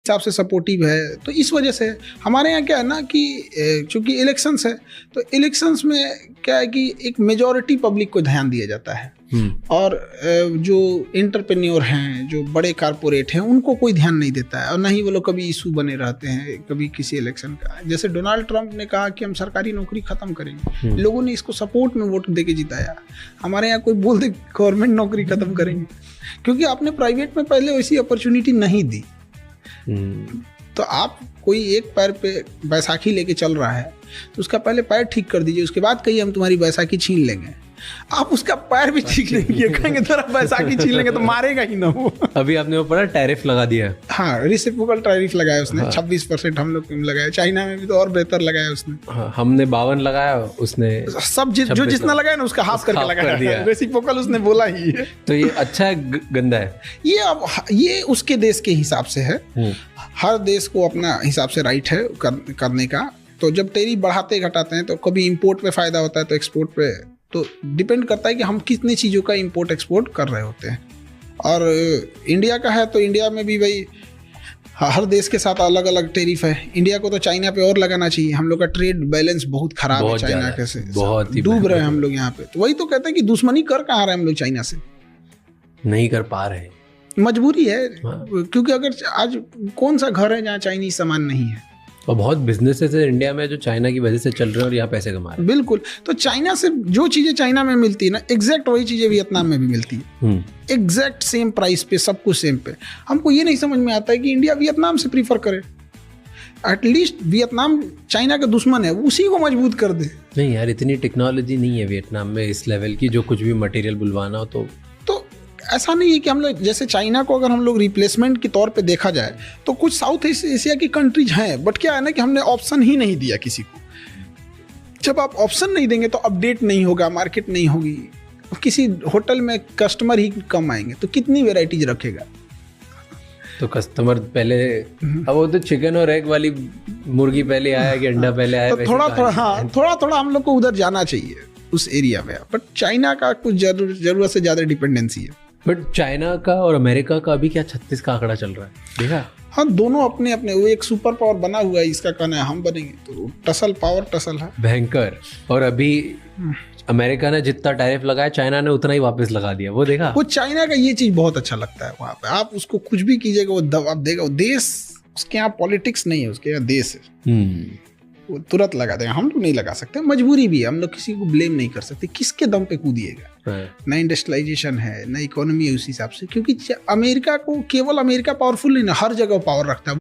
हिसाब से सपोर्टिव है। तो इस वजह से हमारे यहाँ क्या है ना कि चूँकि इलेक्शंस है, तो इलेक्शंस में क्या है कि एक मेजॉरिटी पब्लिक को ध्यान दिया जाता है और जो एंटरप्रेन्योर हैं, जो बड़े कारपोरेट हैं, उनको कोई ध्यान नहीं देता है और ना ही वो लोग कभी इशू बने रहते हैं कभी किसी इलेक्शन का। जैसे डोनाल्ड ट्रंप ने कहा कि हम सरकारी नौकरी ख़त्म करेंगे, लोगों ने इसको सपोर्ट में वोट दे के जिताया। हमारे यहाँ कोई बोल दे गवर्नमेंट नौकरी ख़त्म करेंगे, क्योंकि आपने प्राइवेट में पहले वैसी अपॉर्चुनिटी नहीं दी। तो आप कोई एक पैर पे बैसाखी लेके चल रहा है तो उसका पहले पैर ठीक कर दीजिए, उसके बाद कहिए हम तुम्हारी बैसाखी छीन लेंगे। आप उसका पैर भी ठीक नहीं किए, कहेंगे तेरा बैसाखी छीन लेंगे तो मारेगा ही ना वो। अभी आपने वो पढ़ा टैरिफ लगा दिया है। हाँ, रेसिप्रोकल टैरिफ लगाया उसने। हाँ। 26% हम लोग लगाया, चाइना में भी तो और बेहतर लगाया उसने। हाँ, हमने 52 लगाया, उसने सब जो जितना लगाया ना उसका हाफ करके लगाया। रेसिप्रोकल उसने बोला ही है। तो ये अच्छा है गंदा है? ये उसके देश के हिसाब से है, हर देश को अपना हिसाब से राइट है करने का। तो जब टैरिफ बढ़ाते घटाते हैं तो कभी इंपोर्ट पे फायदा होता है तो एक्सपोर्ट पे, तो डिपेंड करता है कि हम कितनी चीज़ों का इंपोर्ट एक्सपोर्ट कर रहे होते हैं। और इंडिया का है तो इंडिया में भी भाई हर देश के साथ अलग अलग टैरिफ है। इंडिया को तो चाइना पे और लगाना चाहिए। हम लोग का ट्रेड बैलेंस बहुत खराब है चाइना के से, बहुत ही डूब रहे हैं हम लोग यहाँ पे। तो वही तो कहते हैं कि दुश्मनी कर कहाँ रहे हैं हम लोग चाइना से, नहीं कर पा रहे हैं, मजबूरी है। क्योंकि अगर आज कौन सा घर है जहाँ चाइनीज सामान नहीं है, और बहुत बिजनेसेस है इंडिया में जो चाइना की वजह से चल रहे हैं और यहाँ पैसे कमा रहे हैं। बिल्कुल। तो चाइना से जो चीज़ें चाइना में मिलती है ना, एग्जैक्ट वही चीज़ें वियतनाम में भी मिलती है, एग्जैक्ट सेम प्राइस पे, सब कुछ सेम पे। हमको ये नहीं समझ में आता है कि इंडिया वियतनाम से प्रीफर करे। एटलीस्ट वियतनाम चाइना का दुश्मन है, उसी को मजबूत कर दे। नहीं यार, इतनी टेक्नोलॉजी नहीं है वियतनाम में इस लेवल की, जो कुछ भी मटेरियल बुलवाना हो तो ऐसा नहीं है कि हम लोग जैसे चाइना को अगर हम लोग रिप्लेसमेंट के तौर पे देखा जाए तो कुछ साउथ एशिया की कंट्रीज हैं, बट क्या है ना कि हमने ऑप्शन ही नहीं दिया किसी को। जब आप ऑप्शन नहीं देंगे तो अपडेट नहीं होगा, मार्केट नहीं होगी, किसी होटल में कस्टमर ही कम आएंगे तो कितनी वेराइटीज रखेगा। तो कस्टमर पहले, अब वो तो चिकन और एग वाली मुर्गी पहले आया कि अंडा पहले आया, तो थोड़ा थोड़ा हम लोग को उधर जाना चाहिए उस एरिया में। बट चाइना का कुछ जरूरत से ज़्यादा डिपेंडेंसी है। बट चाइना का और अमेरिका का अभी क्या 36 का आंकड़ा चल रहा है, देखा? हाँ, दोनों अपने अपने, वो एक सुपर पावर बना हुआ है, इसका कहना है हम बनेंगे, तो टसल है भयंकर। और अभी अमेरिका ने जितना टैरिफ लगाया चाइना ने उतना ही वापस लगा दिया, वो देखा? वो चाइना का ये चीज बहुत अच्छा लगता है। वहाँ पे आप उसको कुछ भी कीजिएगा वो दबाव देगा। वो देश, उसके यहाँ पॉलिटिक्स नहीं है, उसके यहाँ देश है, वो तुरंत लगा देगा। हम लोग नहीं लगा सकते, मजबूरी भी है, हम लोग किसी को ब्लेम नहीं कर सकते। किसके दम पे कूदिएगा? ना इंडस्ट्रियलाइजेशन है, ना इकोनॉमी है उस हिसाब से। क्योंकि अमेरिका को, केवल अमेरिका पावरफुल नहीं ना, हर जगह पावर रखता है।